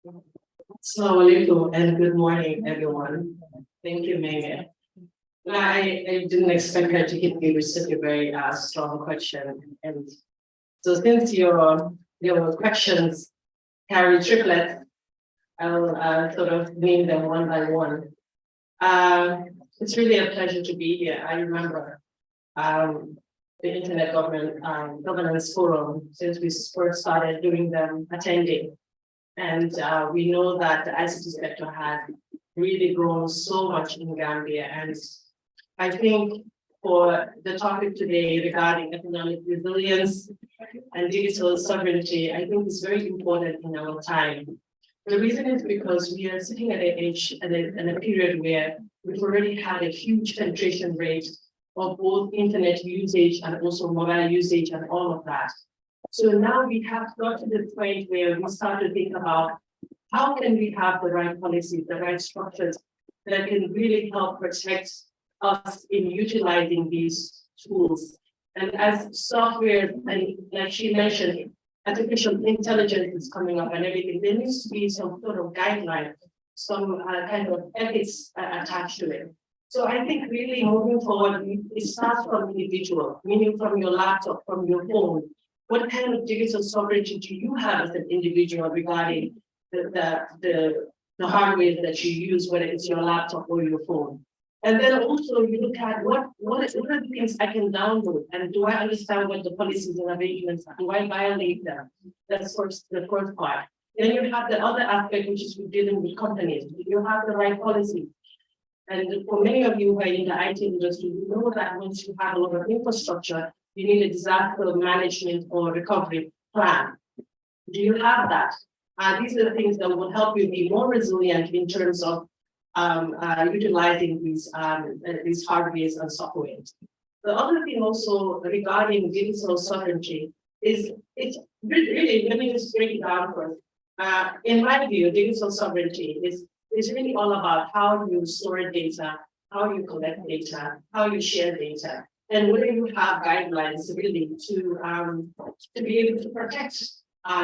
Assalamu alaikum and good morning, everyone. Thank you, Megan. I didn't expect her to hit me with such a very strong question. And so since your questions carry triplets, I'll sort of name them one by one. It's really a pleasure to be here. I remember the Internet Governance Forum since we first started doing them, attending. And we know that the ICT sector has really grown so much in Gambia. And I think for the topic today regarding economic resilience and digital sovereignty, I think it's very important in our time. The reason is because we are sitting at an age and a period where we've already had a huge penetration rate of both internet usage and also mobile usage and all of that. So now we have got to the point where we start to think about how can we have the right policies, the right structures that can really help protect us in utilizing these tools. And as software, and like she mentioned, artificial intelligence is coming up and everything, there needs to be some sort of guideline, some kind of ethics attached to it. So I think really moving forward, it starts from individual, meaning from your laptop, from your phone. What kind of digital sovereignty do you have as an individual regarding the hardware that you use, whether it's your laptop or your phone? And then also you look at what are the things I can download, and do I understand what the policies and arrangements are? Do I violate them? That's the first part. Then you have the other aspect, which is dealing with companies. Do you have the right policy? And for many of you who are in the IT industry, you know that once you have a lot of infrastructure, you need a disaster management or recovery plan. Do you have that? These are the things that will help you be more resilient in terms of utilizing these hardwares and softwares. The other thing also regarding digital sovereignty is it's really, let me just break it down first. In my view, digital sovereignty is really all about how you store data, how you collect data, how you share data, and whether you have guidelines really to be able to protect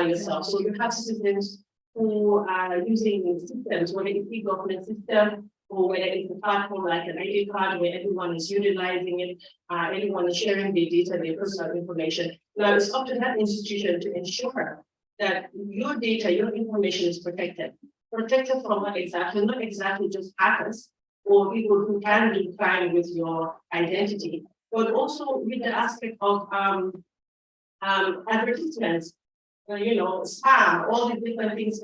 yourself. So you have citizens who are using systems, whether it's e-government system or whether it's a platform like an ID card where everyone is utilizing it, everyone is sharing their data, their personal information. Now it's up to that institution to ensure that your data, your information is protected. Protected from what exactly? Not exactly just hackers or people who can do crime with your identity, but also with the aspect of advertisements, spam, all these different things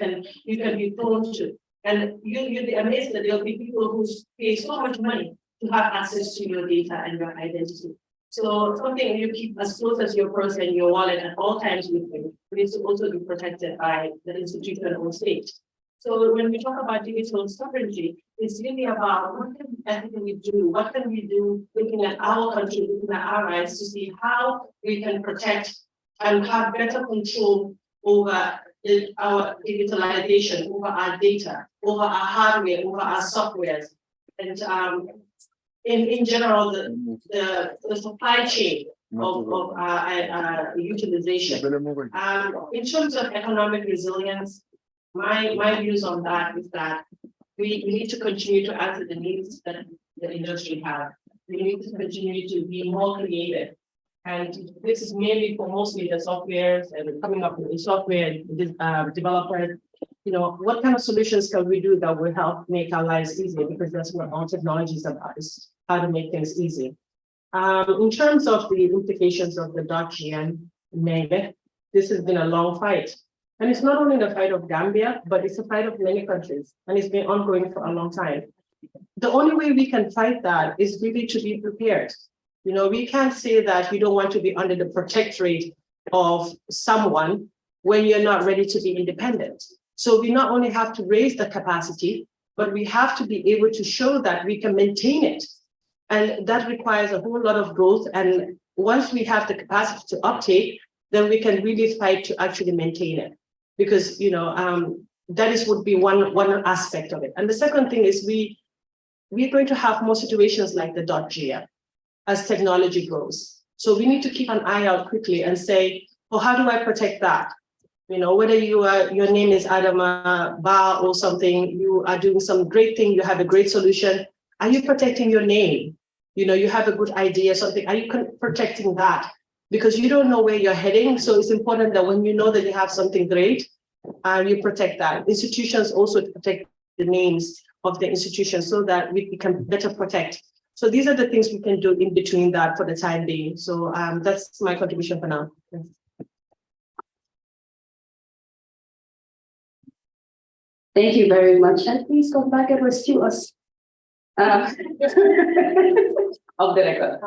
you can be prone to. And you'll be amazed that there'll be people who pay so much money to have access to your data and your identity. So something you keep as close as your purse and your wallet at all times with you needs to also be protected by the institution or state. So when we talk about digital sovereignty, it's really about what can we ethically do? What can we do looking at our country, looking at our rights to see how we can protect and have better control over our digitalization, over our data, over our hardware, over our softwares, and in general, the supply chain of our utilization. In terms of economic resilience, my views on that is that we need to continue to answer the needs that the industry has. We need to continue to be more creative. And this is mainly for mostly the softwares and coming up with the software developers. What kind of solutions can we do that will help make our lives easier? Because that's what all technology is about, is how to make things easy. In terms of the implications of the .gn, this has been a long fight. And it's not only the fight of Gambia, but it's a fight of many countries, and it's been ongoing for a long time. The only way we can fight that is really to be prepared. We can't say that you don't want to be under the protectorate of someone when you're not ready to be independent. So we not only have to raise the capacity, but we have to be able to show that we can maintain it. And that requires a whole lot of growth. And once we have the capacity to uptake, then we can really fight to actually maintain it. Because that would be one aspect of it. And the second thing is we're going to have more situations like the .gn as technology grows. So we need to keep an eye out quickly and say, how do I protect that? You know, whether your name is Adama Ba or something, you are doing some great thing, you have a great solution. Are you protecting your name? You know, you have a good idea, something. Are you protecting that? Because you don't know where you're heading. So it's important that when you know that you have something great, you protect that. Institutions also protect the names of the institution so that we can better protect. So these are the things we can do in between that for the time being. So that's my contribution for now. Thank you very much. And please come back and rescue us. Of the record.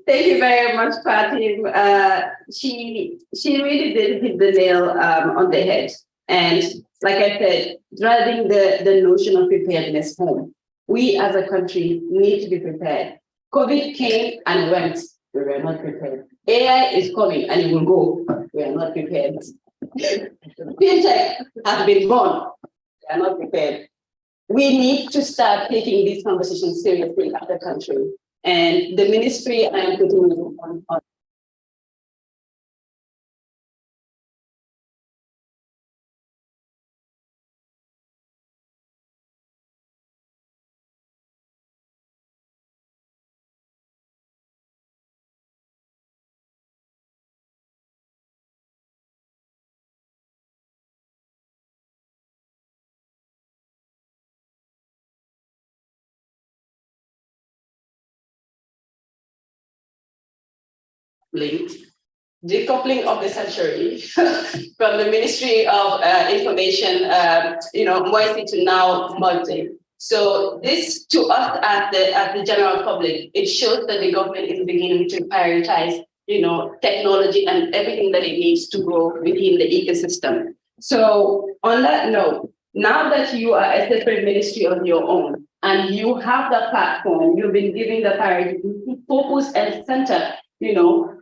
Thank you very much, Fatim. She really did hit the nail on the head. And like I said, driving the notion of preparedness home. We as a country need to be prepared. COVID came and went. We were not prepared. AI is coming and it will go. We are not prepared. Fintech has been born. We are not prepared. We need to start taking these conversations seriously as a country. And the ministry I am putting on. Linked. Decoupling of the century from the Ministry of Information, MOCDE to now MOCDE. So this, to us as the general public, it shows that the government is beginning to prioritize, technology and everything that it needs to grow within the ecosystem. So on that note, now that you are a separate ministry of your own and you have the platform, you've been given the priority to focus and center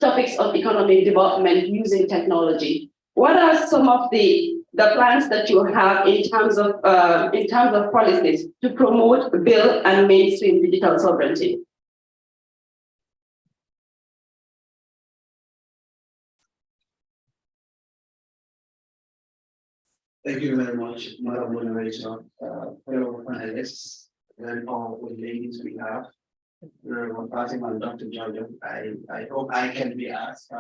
topics of economic development using technology. What are some of the plans that you have in terms of policies to promote, build, and mainstream digital sovereignty? Thank you very much, Madam Moderator, fellow panelists, and all the ladies we have. Fatima and Dr. Georgia, I hope I can be asked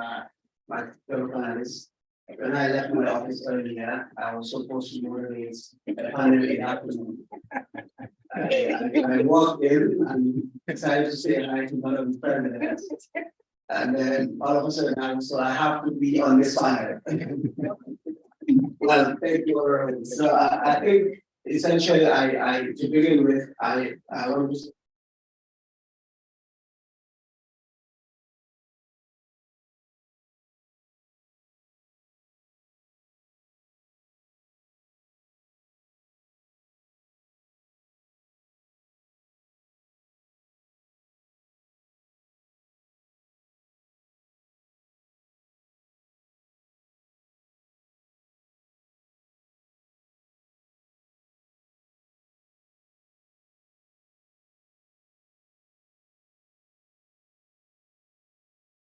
my fellow panelists. When I left my office earlier, I was supposed to moderate a panel in the afternoon. I walked in and decided to say hi to one of the presidents. And then all of a sudden, I have to be on this panel. Well, thank you very much. So I think essentially, to begin with, I want to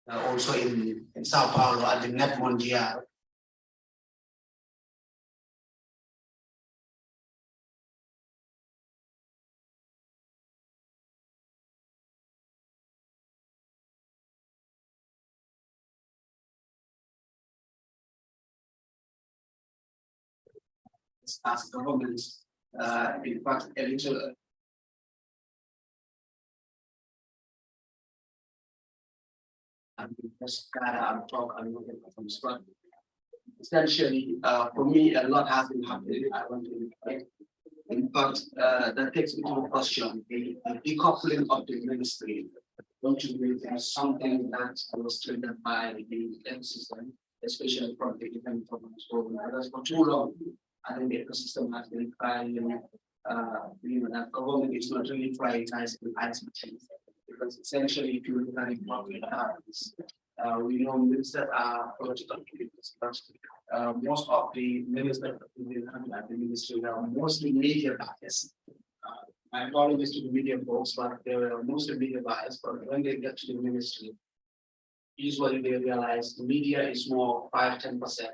also in Sao Paulo at the Net Mondial. As governments, in fact, a little. And talk and look at from scratch. Essentially, for me, a lot has been happening. I want to right? In fact, that takes me to a question: the decoupling of the ministry. Don't you believe is something that was triggered by the ecosystem, especially from the different problems because for too long, I think the ecosystem has been crying, that government is not really prioritizing ICT. Because essentially, if you look at it, what we have is, we know ministers are political figures, but most of the ministers at the ministry are mostly media biased. I follow this to the media folks, but they are mostly media biased. But when they get to the ministry, usually they realize the media is more 5-10%.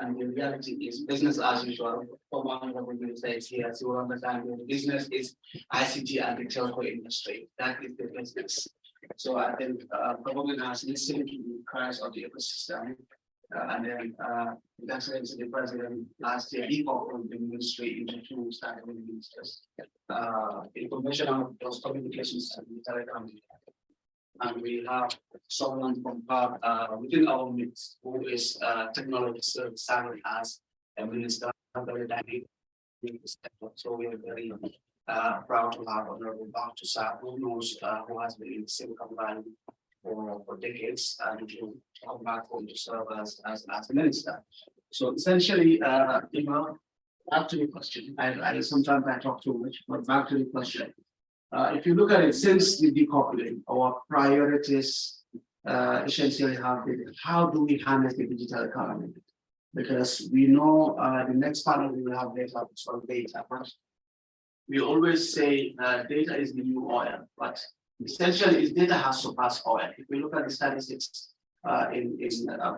And the reality is business as usual. For one of the says here, so we understand the business is ICT and the telco industry. That is the business. So I think government has listened to the cries of the ecosystem. And then that's why the president last year he opened the ministry into two standard ministers. Information on those communications and telecom. And we have someone from within our midst who is technology service salary as a minister, very dynamic. So we are very proud to have Honorable Dr. Sa, who knows who has been in Silicon Valley for decades and to come back home to serve as a minister. So essentially, back to the question. I sometimes I talk too much, but back to the question. If you look at it, since the decoupling, our priorities essentially have been how do we harness the digital economy? Because we know the next panel we will have data on data, but we always say data is the new oil, but essentially data has surpassed oil. If we look at the statistics in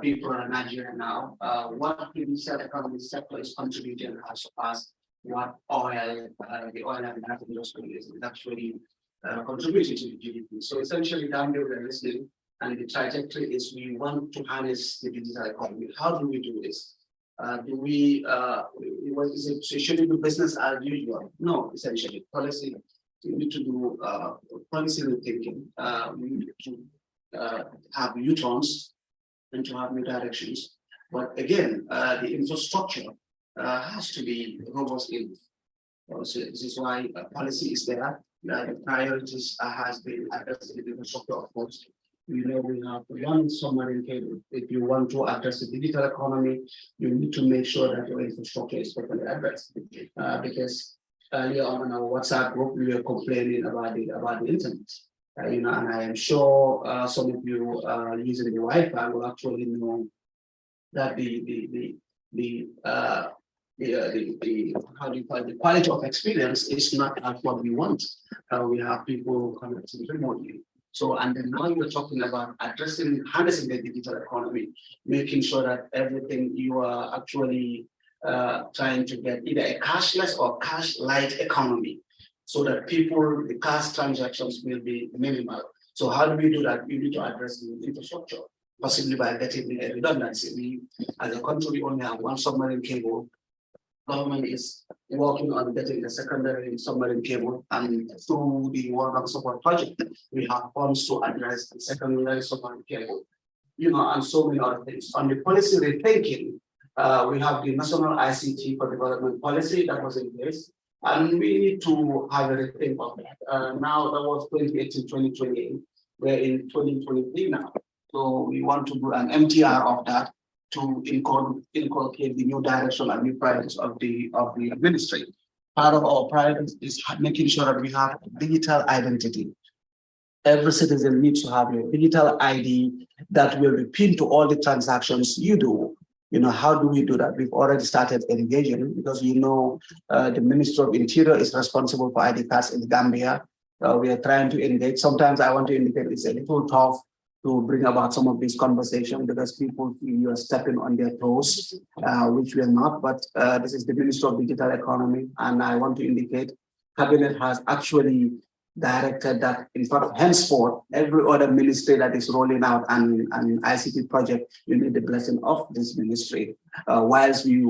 people in Nigeria now, what the digital economy sector is contributing has surpassed what oil, the oil and gas industry is actually contributing to the GDP. So essentially, Gambia we are listening, and the trajectory is we want to harness the digital economy. How do we do this? Should we do business as usual? No, essentially, policy. We need to do policy thinking. We need to have U-turns and to have new directions. But again, the infrastructure has to be robust in. So this is why policy is there. The priorities has been addressed in the infrastructure, of course. We know we have one submarine cable. If you want to address the digital economy, you need to make sure that your infrastructure is properly addressed. Because earlier on in our WhatsApp group, we were complaining about the internet. And I am sure some of you using the Wi-Fi will actually know that the quality of experience is not at what we want. We have people connecting remotely. So, and then now we're talking about harnessing the digital economy, making sure that everything you are actually trying to get either a cashless or cash light economy, so that the cash transactions will be minimal. So how do we do that? We need to address the infrastructure, possibly by getting a redundancy. We, as a country, we only have one submarine cable. Government is working on getting a secondary submarine cable, and through the World Bank Support Project, we have funds to address the secondary submarine cable, and so many other things. On the policy rethinking, we have the National ICT for Development policy that was in place, and we need to have a rethink of that. Now that was 2018, 2028, we're in 2023 now. So we want to do an MTR of that to inculcate the new direction and new priorities of the ministry. Part of our priorities is making sure that we have digital identity. Every citizen needs to have a digital ID that will be pinned to all the transactions you do. How do we do that? We've already started engaging because the Ministry of Interior is responsible for ID cards in Gambia. We are trying to engage. Sometimes I want to indicate it's a little tough to bring about some of these conversations because people feel you are stepping on their toes, which we are not. But this is the Ministry of Digital Economy, and I want to indicate Cabinet has actually directed that, in fact, henceforth, every other ministry that is rolling out an ICT project, you need the blessing of this ministry, whilst we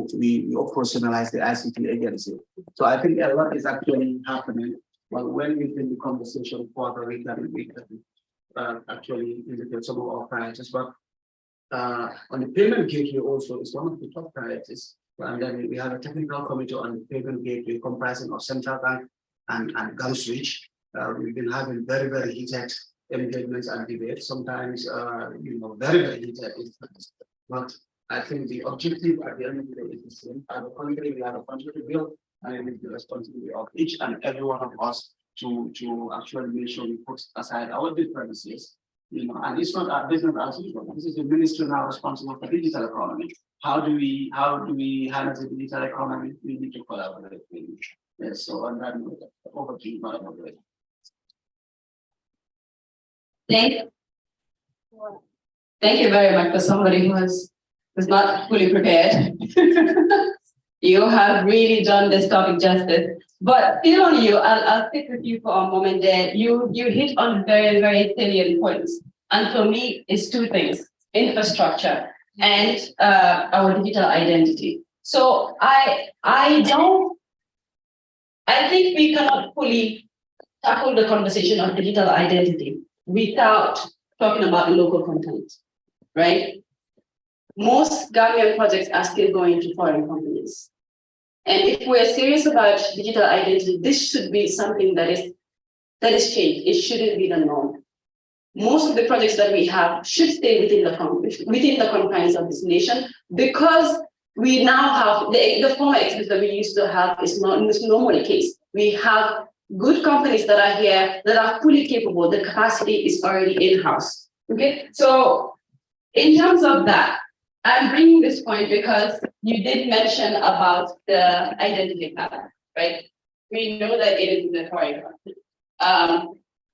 operationalize the ICT agency. So I think a lot is actually happening. Well, when we take the conversation further, we can actually indicate some of our priorities. But on the payment gateway also is one of the top priorities. And then we have a technical committee on the payment gateway comprising of Central Bank and GovSwitch. We've been having very, very heated engagements and debates, sometimes, very, very heated. But I think the objective at the end of the day is the same. As a country, we have a country to build, and it is the responsibility of each and every one of us to actually make sure we put aside our differences, and it's not our business as usual. This is the ministry now responsible for digital economy. How do we harness the digital economy? We need to collaborate. Yes, so on that note, over to you, Madam Moderator. Thank Thank you very much for somebody who's not fully prepared. You have really done this topic justice. But still on you, I'll stick with you for a moment there. You hit on very, very salient points. And for me, it's two things: infrastructure and our digital identity. So I think we cannot fully tackle the conversation of digital identity without talking about the local content, right? Most Gambian projects are still going to foreign companies. And if we're serious about digital identity, this should be something that is changed. It shouldn't be the norm. Most of the projects that we have should stay within the confines of this nation, because we now have the former experience that we used to have is not normally the case. We have good companies that are here that are fully capable. The capacity is already in-house. Okay, so in terms of that, I'm bringing this point because you did mention about the identity card, right? We know that it is in the foreign country.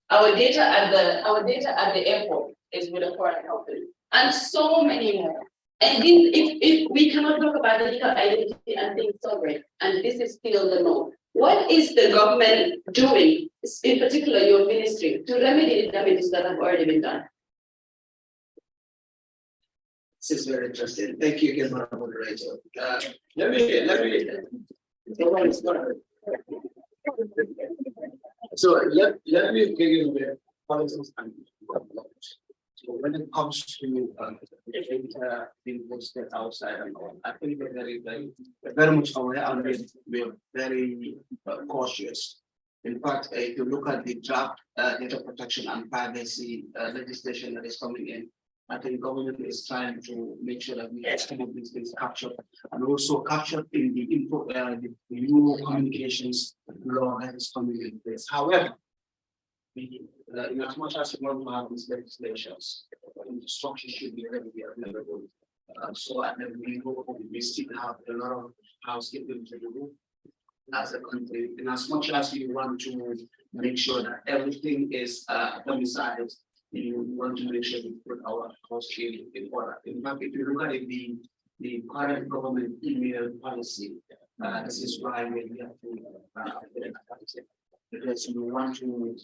Our data at the airport is with a foreign company, and so many more. And if we cannot talk about digital identity and things sovereign, and this is still the norm, what is the government doing, in particular your ministry, to remedy the damages that have already been done? This is very interesting. Thank you again, Madam Moderator. Let me begin with policies and development. So when it comes to data being posted outside and all, I think we're very much aware, and we're very cautious. In fact, if you look at the draft data protection and privacy legislation that is coming in, I think government is trying to make sure that we have some of these things captured, and also captured in the info, the new communications law that is coming in place. However, in as much as we want to have these legislations, the structure should be readily available. So I think we still have a lot of housekeeping to do as a country, and as much as we want to make sure that everything is domiciled, you want to make sure we put our house in order. In fact, if you look at it, the current government email policy, this is why we have to because we want to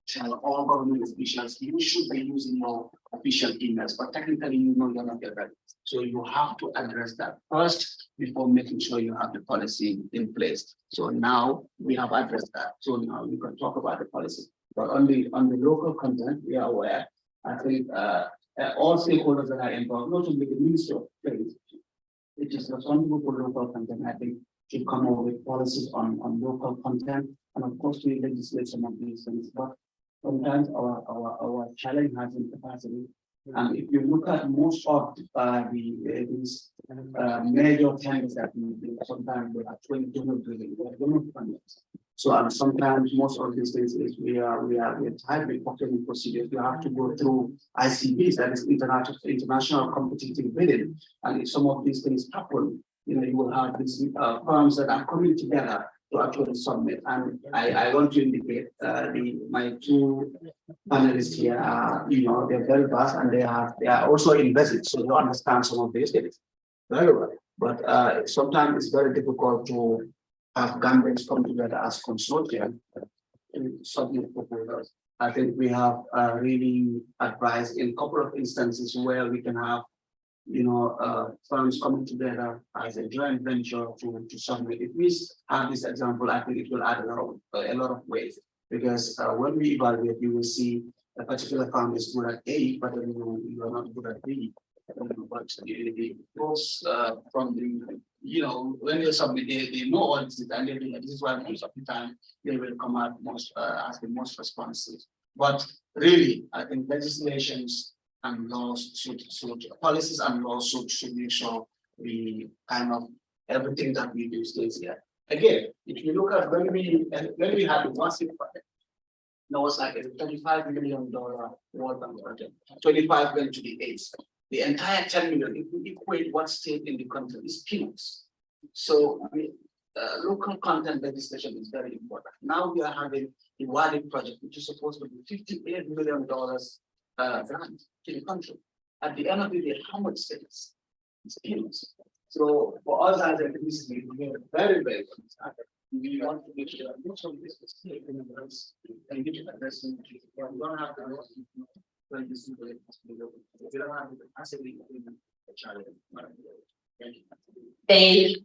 tell all government officials you should be using your official emails, but technically you know you're not ready. So you have to address that first before making sure you have the policy in place. So now we have addressed that. So now we can talk about the policy. But on the local content, we are aware. I think all stakeholders that are involved, not only the Ministry of Trade, which is responsible for local content, I think should come up with policies on local content, and of course we legislate some of these things. But sometimes our challenge has in capacity. And if you look at most of these major tenders that we do, sometimes we are 20 donor funders. So and sometimes most of these things is we are tied with procurement procedures. You have to go through ICBs, that is international competitive bidding. And if some of these things happen, you will have these firms that are coming together to actually submit. And I want to indicate my two panelists here are, they're very vast, and they are also invested, so they understand some of these things very well. But sometimes it's very difficult to have Gambians come together as consortium and submit proposals. I think we have really advised in a couple of instances where we can have firms coming together as a joint venture to submit. If we have this example, I think it will add a lot of weight, because when we evaluate, you will see a particular firm is good at A, but then you are not good at B. But the folks from the, when you submit, they know all this, and they do that. This is why most of the time they will come out as the most responsive. But really, I think legislations and laws policies and laws should make sure we kind of everything that we do stays here. Again, if you look at when we had the massive project, there was like a $35 million World Bank project. 25 went to the AIDS. The entire 10 million, if we equate what state in the country, is peanuts. So local content legislation is very important. Now we are having the Wadi project, which is supposed to be $58 million grant to the country. At the end of the day, how much stays? It's peanuts. So for us as a business, we are very, very concerned. We want to make sure that most of this is taken in us and get to address it. We don't have to when this is the we don't have to passively the challenge. Thank you.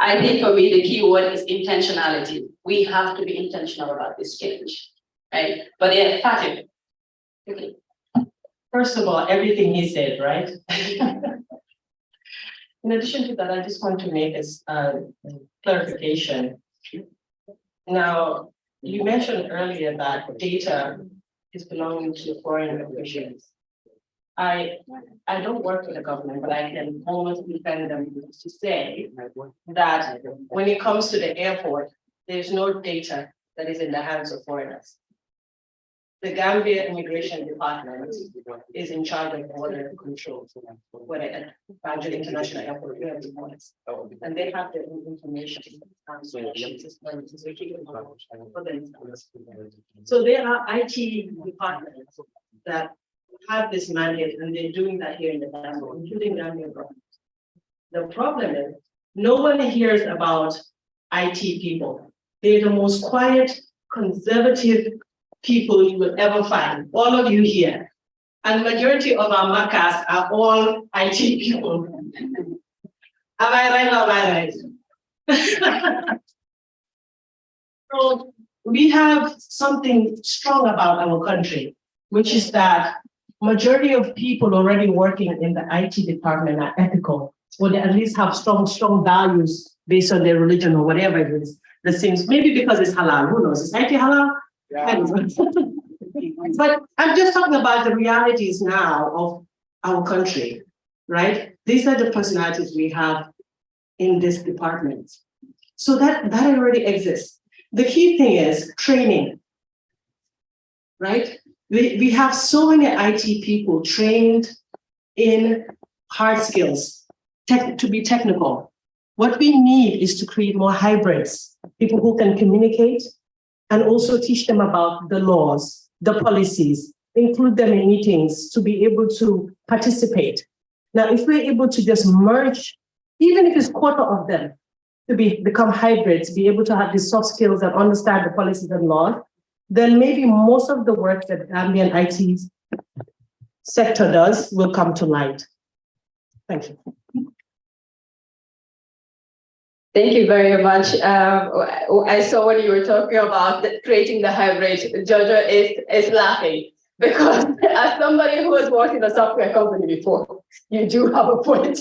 I think for me, the key word is intentionality. We have to be intentional about this change, right? But yeah, Fatima. Okay. First of all, everything he said, right? In addition to that, I just want to make a clarification. Now, you mentioned earlier that data is belonging to foreign officials. I don't work for the government, but I can almost defend them to say that when it comes to the airport, there's no data that is in the hands of foreigners. The Gambia Immigration Department is in charge of border control when at Banjul International Airport, we have the borders. And they have their own information. So there are IT departments that have this mandate, and they're doing that here in the Gambia, including Gambia government. The problem is, no one hears about IT people. They're the most quiet, conservative people you will ever find, all of you here. And majority of our Makas are all IT people. Am I right or am I right? So we have something strong about our country, which is that majority of people already working in the IT department are ethical, or they at least have strong values based on their religion or whatever it is. The seems maybe because it's halal, who knows? Is IT halal? Yeah. But I'm just talking about the realities now of our country, right? These are the personalities we have in this department. So that already exists. The key thing is training, right? We have so many IT people trained in hard skills, to be technical. What we need is to create more hybrids, people who can communicate, and also teach them about the laws, the policies, include them in meetings to be able to participate. Now, if we're able to just merge, even if it's quarter of them, to become hybrids, be able to have these soft skills and understand the policies and laws, then maybe most of the work that Gambian IT sector does will come to light. Thank you. Thank you very much. I saw when you were talking about creating the hybrid, Jojo is laughing because as somebody who has worked in a software company before, you do have a point.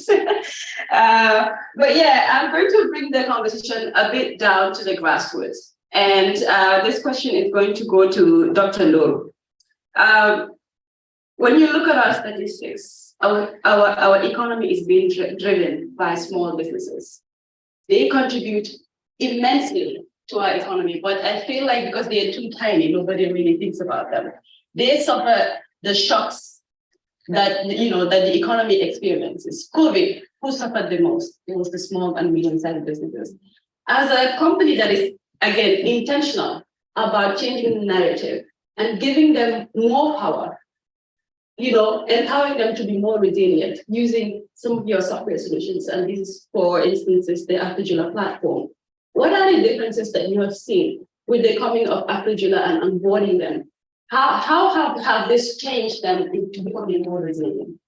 But yeah, I'm going to bring the conversation a bit down to the grassroots. And this question is going to go to Dr. Nuru. When you look at our statistics, our economy is being driven by small businesses. They contribute immensely to our economy, but I feel like because they are too tiny, nobody really thinks about them. They suffer the shocks that that the economy experiences. COVID, who suffered the most? It was the small and medium-sized businesses. As a company that is again intentional about changing the narrative and giving them more power, empowering them to be more resilient using some of your software solutions. And this is, for instance, is the Afrijula platform. What are the differences that you have seen with the coming of Afrijula and onboarding them? How have this changed them into becoming more resilient?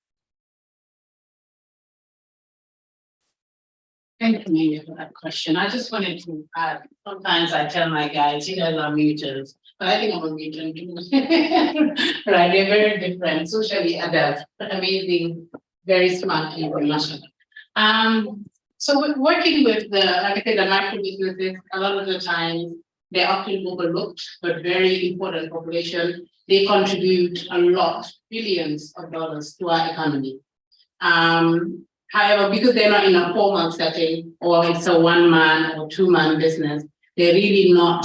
Thank you, Mia, for that question. I just wanted to add, sometimes I tell my guys, you guys are mutants, but I think I'm a mutant too. Right, they're very different, socially adept, amazing, very smart people, national. So working with like I said, the micro businesses, a lot of the times, they're often overlooked, but very important population. They contribute a lot, billions of dollars to our economy. However, because they're not in a formal setting, or it's a one-man or two-man business, they're really not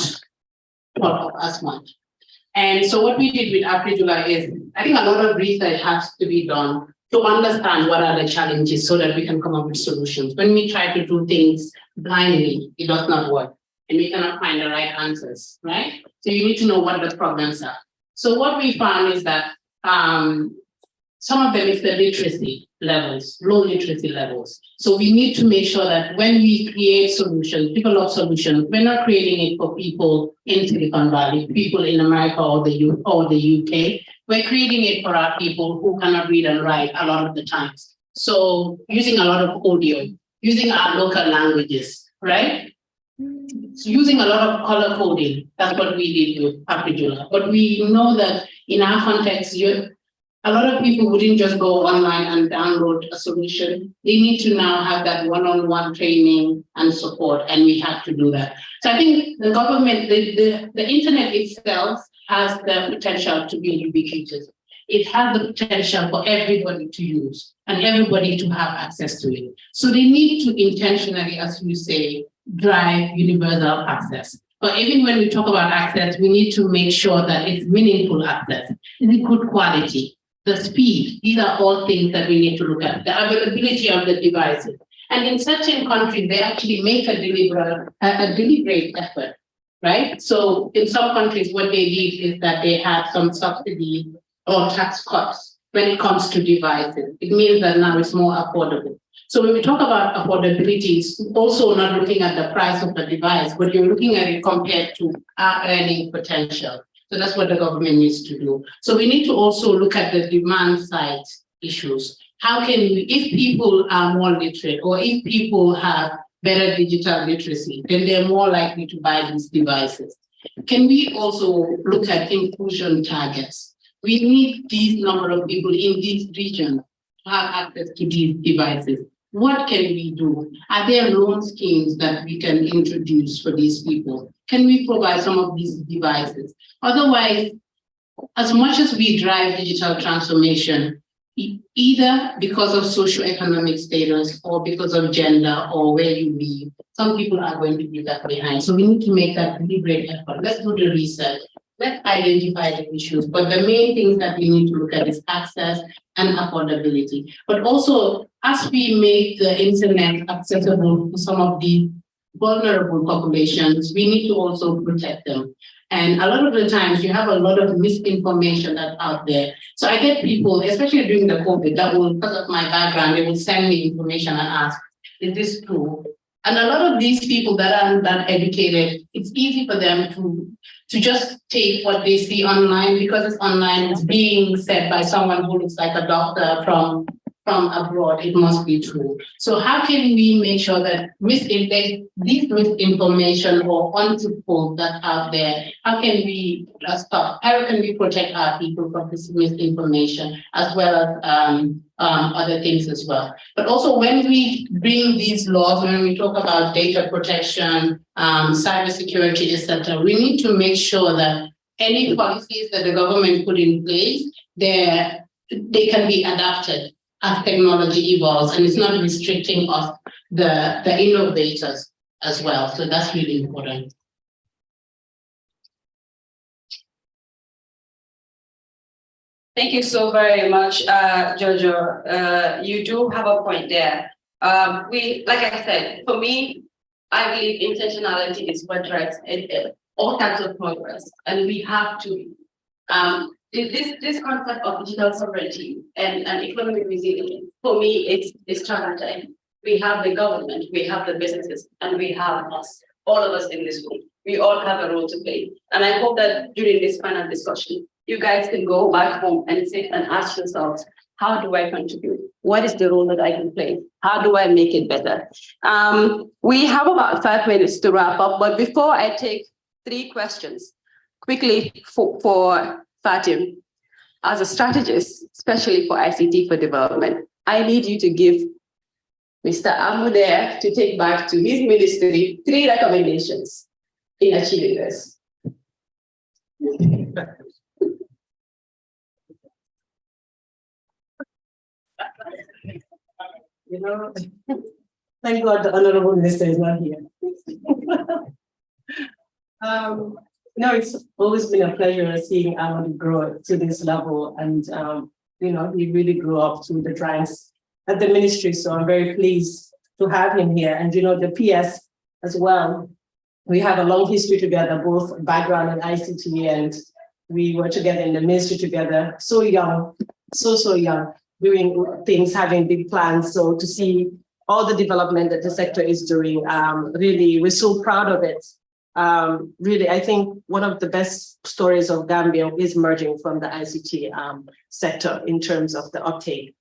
thought of as much. And so what we did with Afrijula is, I think a lot of research has to be done to understand what are the challenges so that we can come up with solutions. When we try to do things blindly, it does not work. and we cannot find the right answers, right? So you need to know what the problems are. So what we found is that some of them is the literacy levels, low literacy levels. So we need to make sure that when we create solutions, develop solutions, we're not creating it for people in Silicon Valley, people in America or the UK. We're creating it for our people who cannot read and write a lot of the times. So using a lot of audio, using our local languages, right? So using a lot of color coding, that's what we did with Apijula. But we know that in our context, a lot of people wouldn't just go online and download a solution. They need to now have that one-on-one training and support, and we have to do that. So I think the government, the internet itself has the potential to be ubiquitous. It has the potential for everybody to use and everybody to have access to it. So they need to intentionally, as you say, drive universal access. But even when we talk about access, we need to make sure that it's meaningful access. Is it good quality? The speed, these are all things that we need to look at. The availability of the devices. And in certain countries, they actually make a deliberate effort, right? So in some countries, what they did is that they have some subsidy or tax cuts when it comes to devices. It means that now it's more affordable. So when we talk about affordability, it's also not looking at the price of the device, but you're looking at it compared to our earning potential. So that's what the government needs to do. So we need to also look at the demand side issues. How can we, if people are more literate or if people have better digital literacy, then they're more likely to buy these devices. Can we also look at inclusion targets? We need these number of people in this region to have access to these devices. What can we do? Are there loan schemes that we can introduce for these people? Can we provide some of these devices? Otherwise, as much as we drive digital transformation, either because of socioeconomic status or because of gender or where you live, some people are going to be left behind. So we need to make that deliberate effort. Let's do the research. Let's identify the issues. But the main things that we need to look at is access and affordability. But also, as we make the internet accessible to some of the vulnerable populations, we need to also protect them. And a lot of the times you have a lot of misinformation that's out there. So I get people, especially during the COVID, that will, because of my background, they will send me information and ask, is this true? And a lot of these people that are not educated, it's easy for them to just take what they see online because it's online, it's being said by someone who looks like a doctor from abroad, it must be true. So how can we make sure that these misinformation or untruthful that's out there, how can we stop? How can we protect our people from this misinformation as well as other things as well? But also when we bring these laws, when we talk about data protection, cybersecurity, etc., we need to make sure that any policies that the government put in place, they can be adapted as technology evolves, and it's not restricting us, the innovators as well. So that's really important. Thank you so very much, Jojo. You do have a point there. Like I said, for me, I believe intentionality is what drives all kinds of progress, and we have to. This concept of digital sovereignty and economic resilience, for me, it's challenging. We have the government, we have the businesses, and we have us, all of us in this room. We all have a role to play. And I hope that during this panel discussion, you guys can go back home and sit and ask yourselves, how do I contribute? What is the role that I can play? How do I make it better? We have about 5 minutes to wrap up, but before I take 3 questions, quickly for Fatim, as a strategist, especially for ICT for development, I need you to give Mr. Amudair to take back to his ministry 3 recommendations in achieving this. You know, thank God the Honorable Minister is not here. No, it's always been a pleasure seeing Alan grow to this level, and you know, he really grew up to the ranks at the ministry. So I'm very pleased to have him here, and you know, the PS as well. We have a long history together, both background in ICT, and we were together in the ministry together, so young, so young, doing things, having big plans. So to see all the development that the sector is doing, really, we're so proud of it. Really, I think one of the best stories of Gambia is emerging from the ICT sector in terms of the uptake.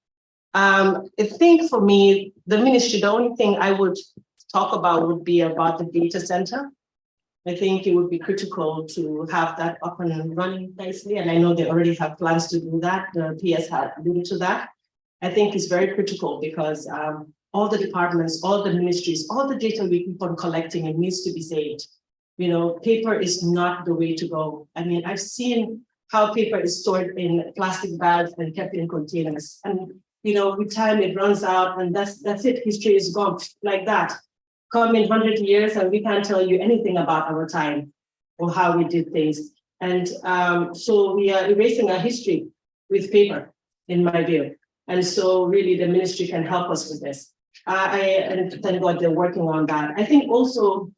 I think for me, the ministry, the only thing I would talk about would be about the data center. I think it would be critical to have that up and running nicely. And I know they already have plans to do that. The PS had alluded to that. I think it's very critical because all the departments, all the ministries, all the data we keep on collecting, it needs to be saved. You know, paper is not the way to go. I mean, I've seen how paper is stored in plastic bags and kept in containers. And, you know, with time it runs out and that's it, history is gone like that. Come in 100 years and we can't tell you anything about our time or how we did things. And so we are erasing our history with paper, in my view. And so really the ministry can help us with this. And thank God they're working on that. I think also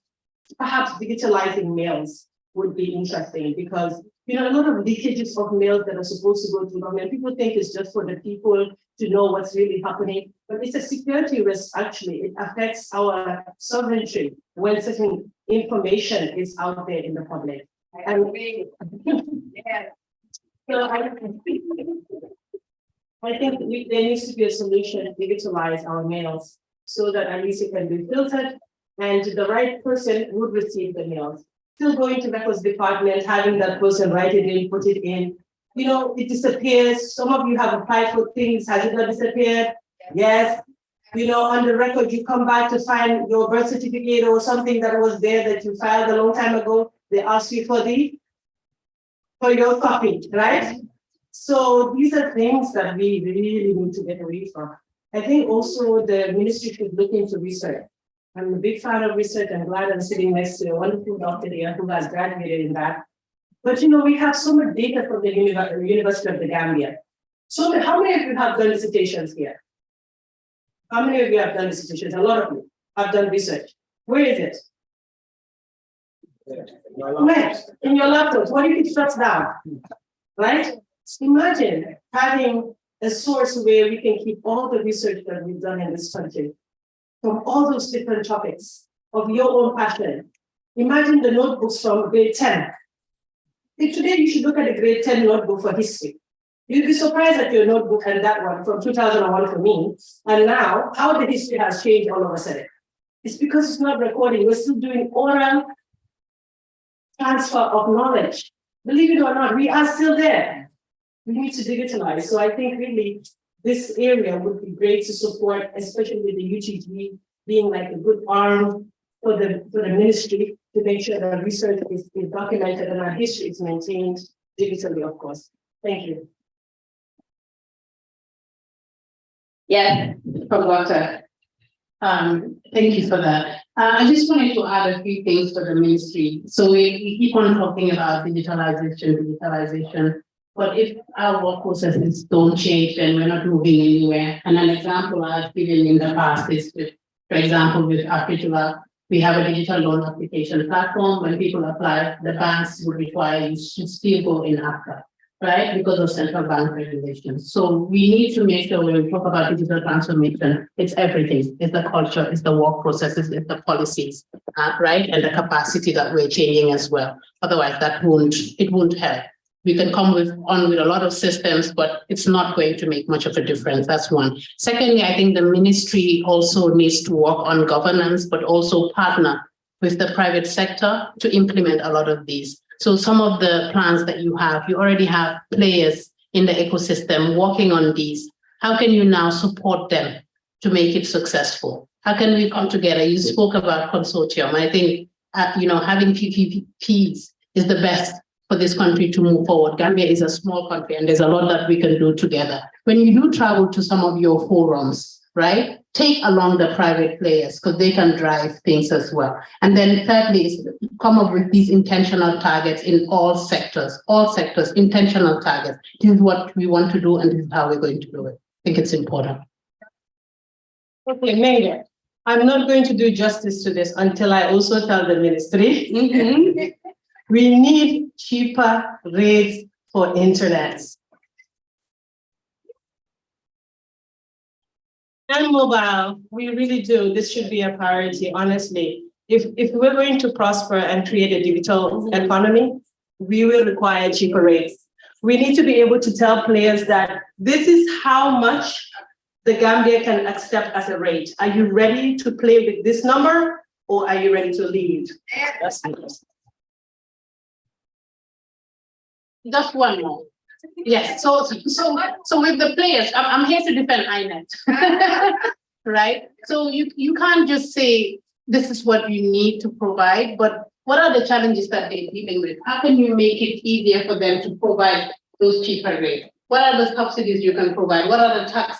perhaps digitalizing mails would be interesting because, you know, a lot of leakages of mails that are supposed to go to government, people think it's just for the people to know what's really happening, but it's a security risk, actually. It affects our sovereignty when certain information is out there in the public. And so I think there needs to be a solution to digitalize our mails so that at least it can be filtered and the right person would receive the mails. Still going to records department, having that person write it in, put it in. You know, it disappears. Some of you have applied for things. Has it not disappeared? Yes. You know, on the record, you come back to find your birth certificate or something that was there that you filed a long time ago. They ask you for your copy, right? So these are things that we really need to get away from. I think also the ministry should look into research. I'm a big fan of research. I'm glad I'm sitting next to a wonderful doctor here who has graduated in that. But you know, we have so much data from the University of the Gambia. So how many of you have done dissertations here? How many of you have done dissertations? A lot of you have done research. Where is it? Where? In your laptops. What if it shuts down? Right? Imagine having a source where we can keep all the research that we've done in this country from all those different topics of your own passion. Imagine the notebooks from grade 10. If today you should look at a grade 10 notebook for history. You'd be surprised at your notebook and that one from 2001 for me. And now, how the history has changed all of a sudden. It's because it's not recording. We're still doing oral transfer of knowledge. Believe it or not, we are still there. We need to digitalize. So I think really this area would be great to support, especially with the UTG being like a good arm for the ministry to make sure that research is documented and our history is maintained digitally, of course. Thank you. Yes, from Dr. Thank you for that. I just wanted to add a few things for the ministry. So we keep on talking about digitalization, but if our work processes don't change, then we're not moving anywhere. And an example I've given in the past is, for example, with Africa, we have a digital loan application platform. When people apply, the banks would require you to still go in Africa, right? Because of central bank regulations. So we need to make sure when we talk about digital transformation, it's everything. It's the culture, it's the work processes, it's the policies, right? And the capacity that we're changing as well. Otherwise, it won't help. We can come on with a lot of systems, but it's not going to make much of a difference. That's one. Secondly, I think the ministry also needs to work on governance, but also partner with the private sector to implement a lot of these. So some of the plans that you already have players in the ecosystem working on these. How can you now support them to make it successful? How can we come together? You spoke about consortium. I think, having PPPs is the best for this country to move forward. Gambia is a small country and there's a lot that we can do together. When you do travel to some of your forums, right, take along the private players because they can drive things as well. And then thirdly is come up with these intentional targets in all sectors, intentional targets. This is what we want to do and this is how we're going to do it. I think it's important. Okay, Megan. I'm not going to do justice to this until I also tell the ministry. Mhm. We need cheaper rates for internet. And mobile, we really do. This should be a priority, honestly. If we're going to prosper and create a digital economy, we will require cheaper rates. We need to be able to tell players that this is how much the Gambia can accept as a rate. Are you ready to play with this number, or are you ready to leave? That's it. Just one more. Yes, so with the players, I'm here to defend INET, right? So you can't just say this is what you need to provide, but what are the challenges that they're dealing with? How can you make it easier for them to provide those cheaper rates? What are the subsidies you can provide? What are the tax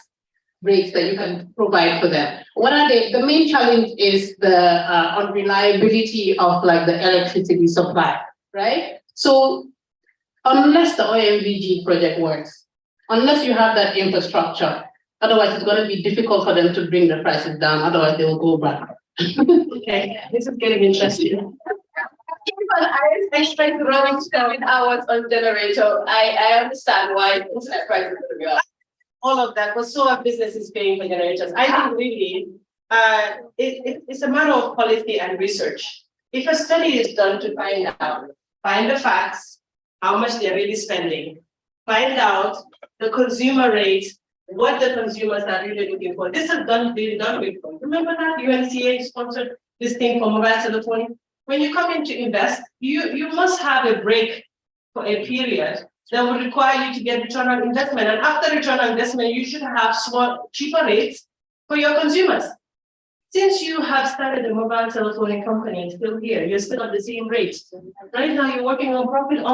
rates that you can provide for them? What are the main challenge is the unreliability of like the electricity supply, right? So unless the OMVG project works, unless you have that infrastructure, otherwise it's going to be difficult for them to bring the prices down. Otherwise they will go back. Okay, this is getting interesting. But I expect running 7 hours on generator. I understand why internet prices are going up. All of that, but so are businesses paying for generators. I think really, it's a matter of policy and research. If a study is done to find the facts, how much they're really spending, find out the consumer rate, what the consumers are really looking for. This has been done before. Remember that UNCA sponsored this thing for mobile telephony? When you come in to invest, you must have a break for a period that will require you to get return on investment. And after return on investment, you should have cheaper rates for your consumers. Since you have started a mobile telephony company, still here, you're still at the same rate. Right now, you're working on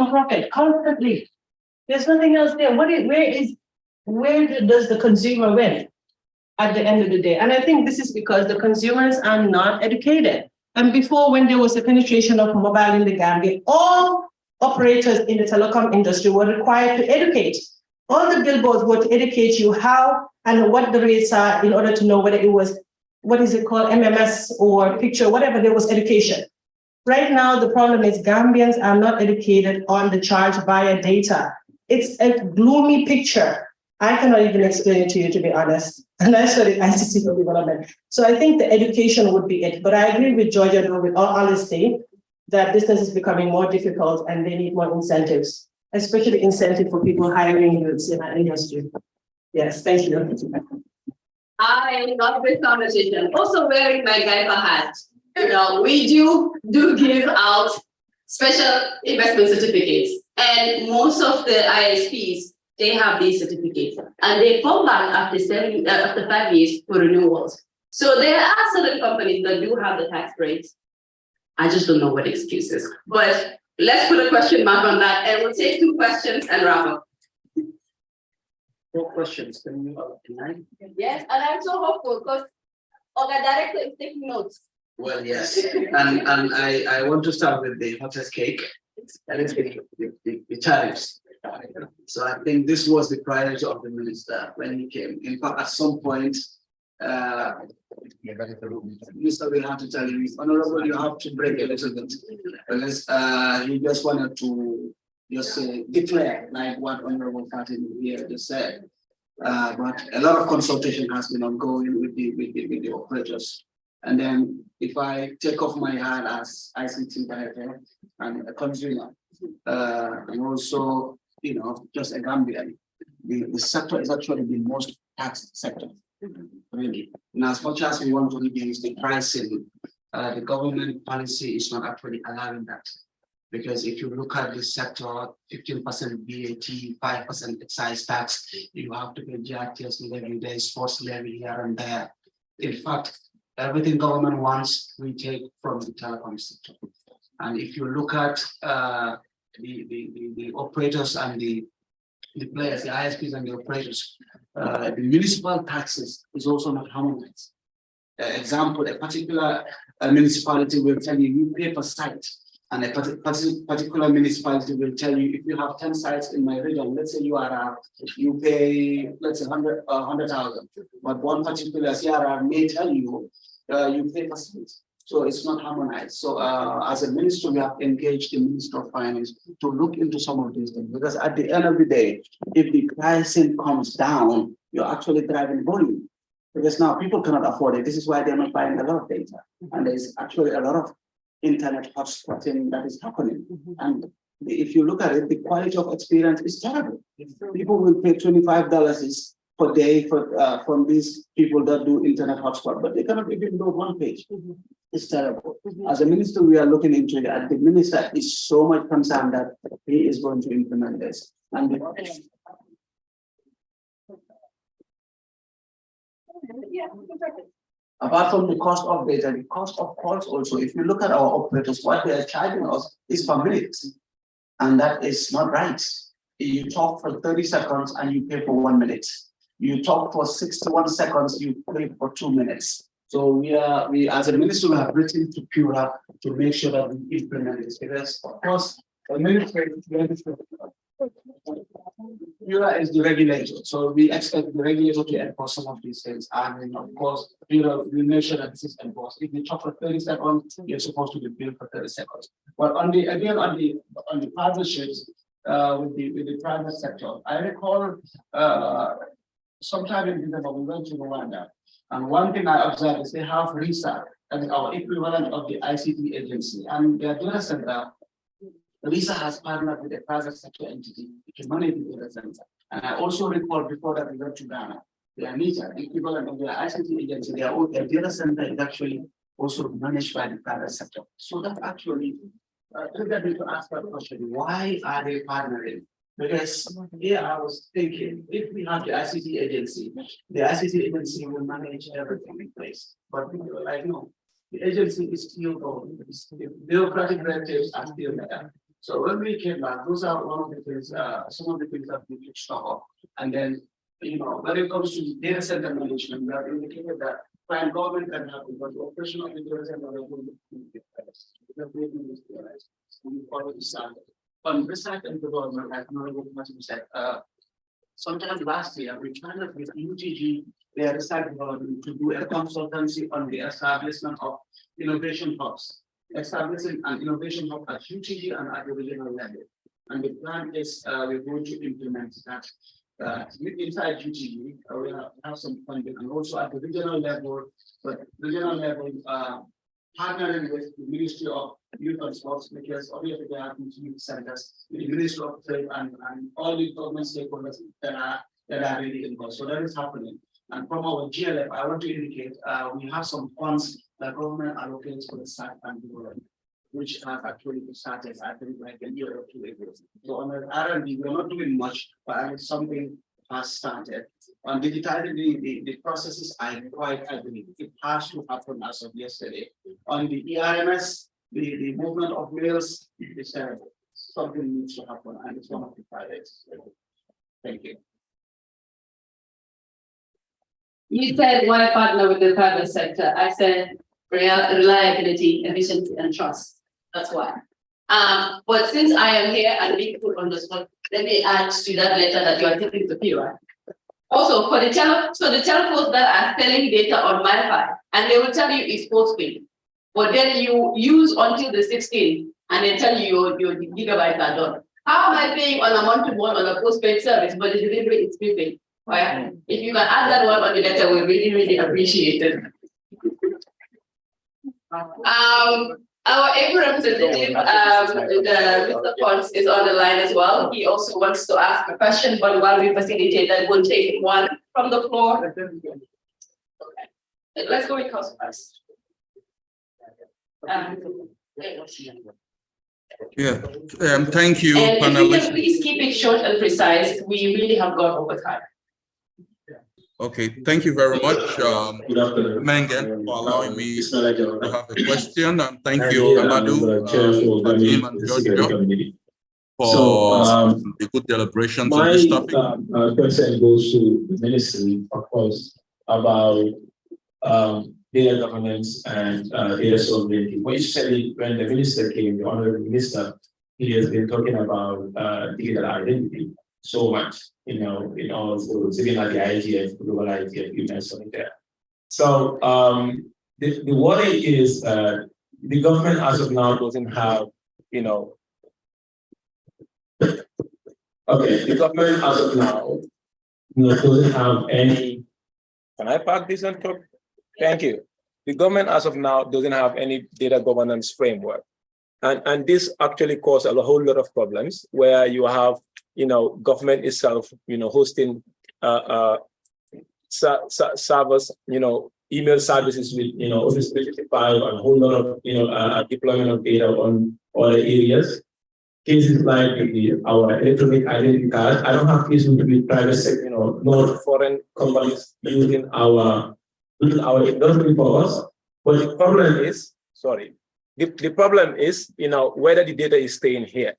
profit constantly. There's nothing else there. Where does the consumer win at the end of the day? And I think this is because the consumers are not educated. And before, when there was a penetration of mobile in the Gambia, all operators in the telecom industry were required to educate. All the billboards were to educate you how and what the rates are in order to know whether it was, what is it called, MMS or picture, whatever, there was education. Right now, the problem is Gambians are not educated on the charge via data. It's a gloomy picture. I cannot even explain it to you, to be honest. And I studied ICT for development. So I think the education would be it. But I agree with Georgia, with all honesty, that business is becoming more difficult and they need more incentives, especially incentive for people hiring youths in our industry. Yes, thank you. I love this conversation. Also wearing my Gaifa hat. You know, we do give out special investment certificates, and most of the ISPs, they have these certificates, and they come back after 5 years for renewals. So there are certain companies that do have the tax breaks. I just don't know what excuses. But let's put a question mark on that, and we'll take 2 questions and wrap up. More questions? Can you Yes, and I'm so hopeful because our director is taking notes. Well, yes, and I want to start with the hottest cake, and it's the tariffs. So I think this was the priority of the minister when he came. In fact, at some point, Minister will have to tell you, Honorable, you have to break a little bit, because he just wanted to just declare like what Honorable Martin here just said. But a lot of consultation has been ongoing with the operators. And then if I take off my hat as ICT director and a consumer, and also, you know, just a Gambian, the sector is actually the most taxed sector, really. And as much as we want to reduce the pricing, the government policy is not actually allowing that. Because if you look at this sector, 15% VAT, 5% excise tax, you have to pay GRTS levy, there is forced levy here and there. In fact, everything government wants, we take from the telecom sector. And if you look at the operators and the players, the ISPs and the operators, the municipal taxes is also not harmonized. Example, a particular municipality will tell you, you pay per site. And a particular municipality will tell you, if you have 10 sites in my region, let's say you pay, let's say 100,000. But one particular CRR may tell you, you pay for space. So it's not harmonized. So as a minister, we have engaged the Minister of Finance to look into some of these things, because at the end of the day, if the pricing comes down, you're actually driving volume. Because now people cannot afford it. This is why they're not buying a lot of data. And there's actually a lot of internet hotspotting that is happening. And if you look at it, the quality of experience is terrible. People will pay $25 per day from these people that do internet hotspot, but they cannot even do one page. It's terrible. As a minister, we are looking into it, and the minister is so much concerned that he is going to implement this. And apart from the cost of data, the cost of calls also, if you look at our operators, what they are charging us is per minute. And that is not right. You talk for 30 seconds and you pay for 1 minute. You talk for 61 seconds, you pay for 2 minutes. So we as a ministry, we have written to Pura to make sure that we implement this, because of course, the ministry Pura is the regulator, so we expect the regulator to enforce some of these things. And of course, Pura will make sure that this is enforced. If you talk for 30 seconds, you're supposed to be billed for 30 seconds. But on the partnerships with the private sector, I recall sometime in December we went to Rwanda, and one thing I observed is they have RISA, that is our equivalent of the ICT agency, and their data center. RISA has partnered with a private sector entity to manage the data center. And I also recall before that we went to Ghana, the NITA, the equivalent of the ICT agency, their data center is actually also managed by the private sector. So that actually triggered me to ask that question: why are they partnering? Because here I was thinking, if we have the ICT agency will manage everything in place. But people were like, no, the agency is still going. The bureaucratic red tapes are still there. So when we came back, those are one of the things, some of the things that we could stop. And then, when it comes to data center management, we have indicated that prime government can have, but the operation of the data center will be we follow the standard. On research and development, as Honorable Martin said, sometime last year, we partnered with UTG, their research development, to do a consultancy on the establishment of innovation hubs. Establishing an innovation hub at UTG and at the regional level. And the plan is we're going to implement that inside UTG. We have some funding, and also at the regional level, partnering with the Ministry of Youth and Sports, because obviously they have youth centers, the Ministry of Trade, and all the government stakeholders that are really involved. So that is happening. And from our GLF, I want to indicate we have some funds that government allocates for the site and development, which has actually started, I think, like a year or two ago. So on the R&D, we're not doing much, but something has started. On digitizing the processes, I quite agree. It has to happen as of yesterday. On the ERMS, the movement of mails is terrible. Something needs to happen, and it's one of the priorities. Thank you. You said why partner with the private sector? I said reliability, efficiency, and trust. That's why. But since I am here and being put on the spot, let me add to that letter that you are taking to Pura. Also, for the telcos that are selling data on MiFi, and they will tell you it's postpaid, but then you use until the 16th, and they tell you your gigabytes are done. How am I paying on a month-to-month on a postpaid service, but the delivery is prepaid? Right? If you can add that one on the letter, we really, really appreciate it. Our April representative, Mr. Pons, is on the line as well. He also wants to ask a question, but while we facilitate that, we'll take one from the floor. Okay. Let's go with Council first. Thank you, and panelists. If you can please keep it short and precise, we really have gone over time. Okay, thank you very much, Mengen, for allowing me to have a question, and thank you, Amadou, Fatim, and Giorgio for the good deliberations on this topic. My question goes to the ministry, of course, about data governance and data sovereignty. When you said it, when the minister came, the honorable minister, he has been talking about digital identity so much, in all fields, even like the IGF, global IGF, you mentioned there. So the worry is the government as of now doesn't have, okay, the government as of now doesn't have any. Can I park this and talk? Thank you. The government as of now doesn't have any data governance framework. And this actually caused a whole lot of problems where you have, government itself, hosting servers, email services with, Office 365 and a whole lot of, deployment of data on other areas. Cases like our electronic identity card. I don't have cases with private sector, not foreign companies using our industry for us. But the problem is, the problem is, whether the data is staying here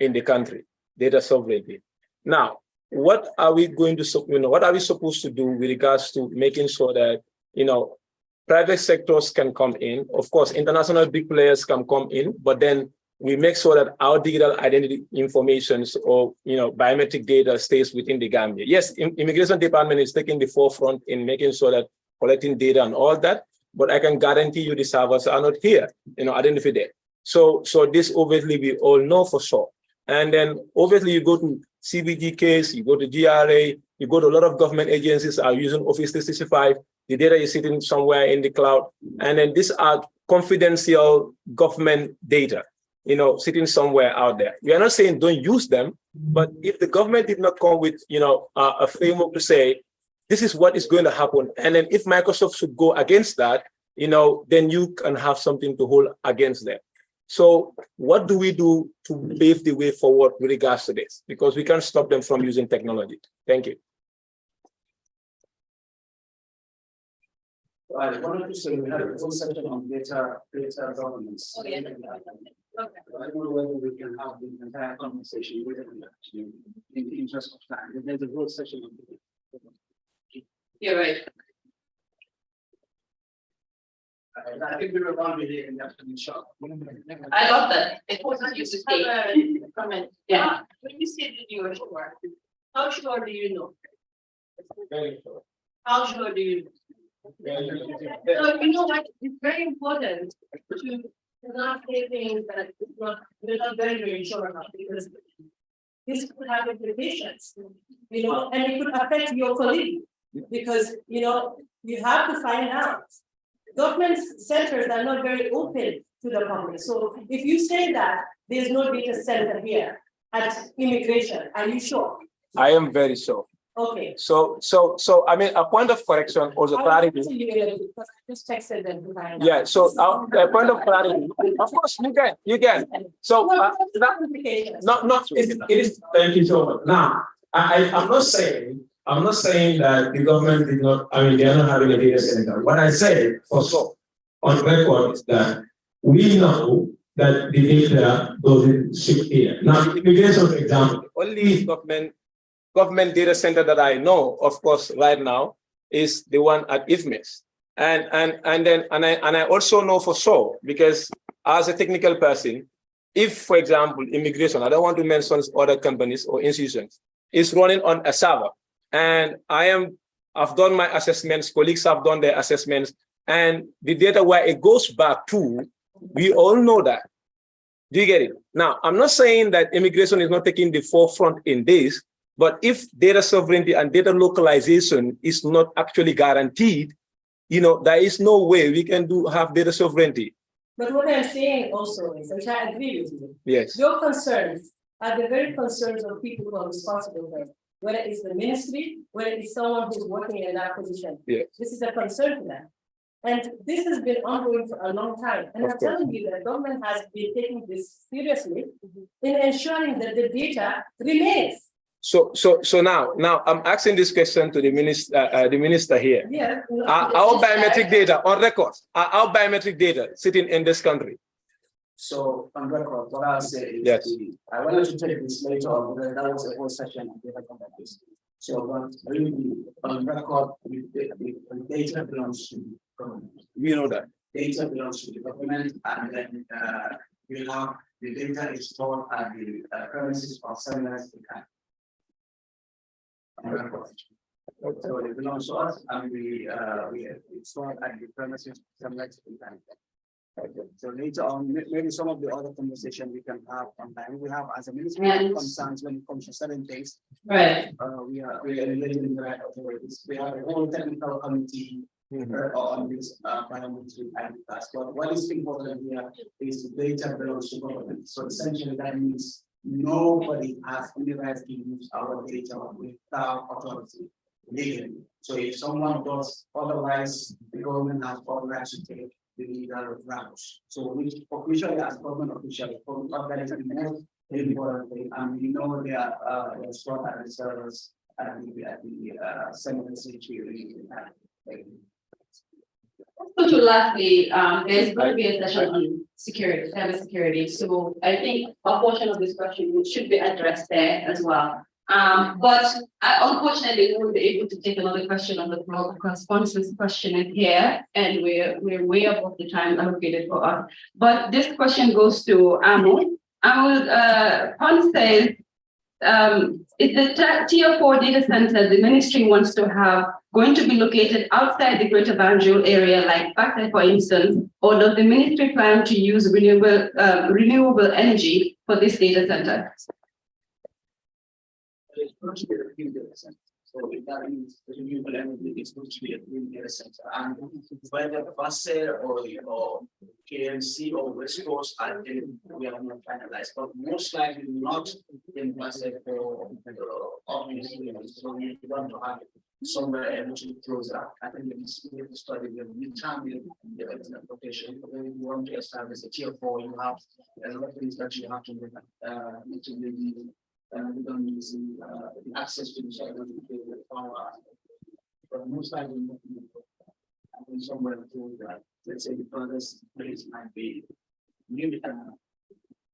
in the country, data sovereignty. Now, what are we going to, what are we supposed to do with regards to making sure that, private sectors can come in? Of course, international big players can come in, but then we make sure that our digital identity information or, biometric data stays within the Gambia. Yes, Immigration Department is taking the forefront in making sure that collecting data and all that, but I can guarantee you the servers are not here, identified there. So this obviously we all know for sure. And then obviously you go to CBG case, you go to GRA, you go to a lot of government agencies are using Office 365, the data is sitting somewhere in the cloud. And then these are confidential government data, sitting somewhere out there. We are not saying don't use them, but if the government did not come with, a framework to say, this is what is going to happen. And then if Microsoft should go against that, then you can have something to hold against them. So what do we do to pave the way forward with regards to this? Because we can't stop them from using technology. Thank you. I wanted to say we had a full section on data governance. Okay. I don't know whether we can have the entire conversation with it in the interest of time. There's a whole section on data. You're right. I think we were around here in the afternoon shop. I got that. It wasn't used to stay. Comment. Yeah. When you say that you are sure, how sure do you know? Very sure. How sure do you know? So you know what? It's very important to not say things that you're not very sure about, because this could have implications, and it could affect your colleague, because you have to find out. Government centers are not very open to the public. So if you say that there's no data center here at immigration, are you sure? I am very sure. Okay. So I mean, a point of correction or the clarity. Because I just texted them to find out. Yeah. So a point of clarity. Of course, you can. So it is. Thank you so much. Now, I'm not saying that the government did not. I mean, they are not having a data center. What I say for sure on record is that we know that the data doesn't sit here. Now, immigration, for example, only government data center that I know, of course, right now is the one at IFMIS. And I also know for sure, because as a technical person, if, for example, immigration, I don't want to mention other companies or institutions, is running on a server, and I've done my assessments, colleagues have done their assessments, and the data where it goes back to, we all know that. Do you get it? Now, I'm not saying that immigration is not taking the forefront in this, but if data sovereignty and data localization is not actually guaranteed, there is no way we can have data sovereignty. But what I'm saying also is, which I agree with you. Yes. Your concerns are the very concerns of people who are responsible for it, whether it's the ministry, whether it's someone who's working in that position. Yes. This is a concern for them. And this has been ongoing for a long time. And I'm telling you that the government has been taking this seriously in ensuring that the data remains. So now I'm asking this question to the minister here. Yeah. Our biometric data on record, our biometric data sitting in this country. So on record, what I'll say is, yes, I wanted to take this later on, because that was a whole session on data context. So really on record, the data belongs to the government. We know that. Data belongs to the government, and then we have the data is stored at the premises of 7 years. So it belongs to us, and we install at the premises some next time. So later on, maybe some of the other conversation we can have sometime. We have as a ministry concerns when it comes to certain things. Right. We are relating the right authorities. We have a whole technical committee on this parliamentary task. But what is important here is data belongs to government. So essentially that means nobody has any right to use our data without authority legally. So if someone does otherwise, the government has all rights to take the legal routes. So which officially as government officially, that is the most important thing. And we know they are stored at the servers at the Senate Security. So lastly, there's going to be a session on security, cybersecurity. So I think a portion of this question should be addressed there as well. But unfortunately, we won't be able to take another question on the floor because sponsors question is here, and we're way above the time allocated for us. But this question goes to Amo. Pon says, is the Tier 4 data center the ministry wants to have going to be located outside the Greater Banjul area, like Bakta, for instance, or does the ministry plan to use renewable energy for this data center? It's going to be a green data center. So that means the renewable energy is going to be a green data center. And whether Basel or KMC or West Coast, I think we are not finalized, but most likely not in Basel for obvious reasons. So we want to have somewhere energy closer. I think we need to study the determine the application. When you want to establish a tier 4, you have a lot of things that you have to really we don't use the access to the server with power. But most likely, I think somewhere to that, let's say the furthest place might be new.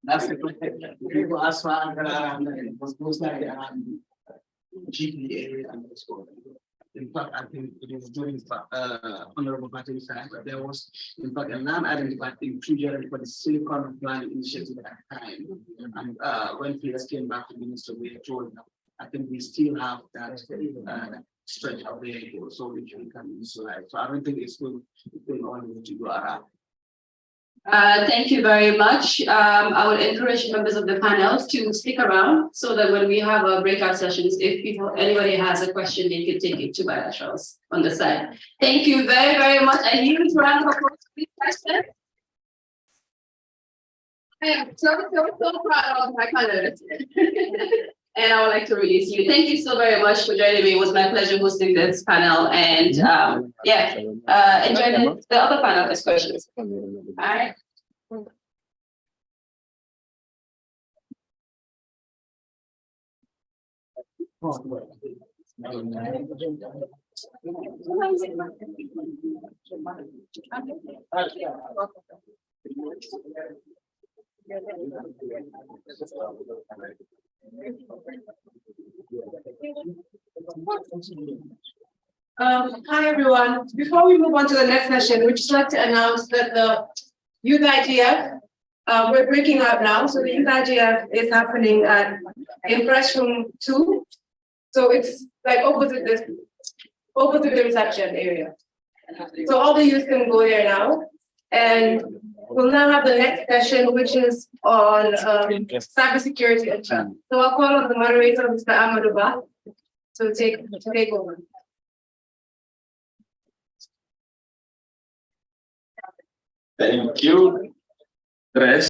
That's the question. People ask for most likely around GP area and the school. In fact, I think it was during Honorable Battery time, but there was, in fact, a non-identified intrusion for the Silicon Valley initiative at the time. And when Felix came back to the minister, we told them, I think we still have that stretch of the so which we can utilize. So I don't think it's going on to go around. Thank you very much. I would encourage members of the panel to stick around so that when we have our breakout sessions, if anybody has a question, they can take it to bilaterals on the side. Thank you very, very much. I need to round of applause for this question. I am so proud of my panelists. And I would like to release you. Thank you so very much for joining me. It was my pleasure hosting this panel. And enjoy the other panel discussions. All right. Hi everyone. Before we move on to the next session, we'd just like to announce that the Youth IGF, we're breaking out now. So the Youth IGF is happening in Press Room 2. So it's like opposite the reception area. So all the youth can go there now. And we'll now have the next session, which is on cybersecurity and chat. So I'll call on the moderator, Mr. Amaduba, to take over. Thank you.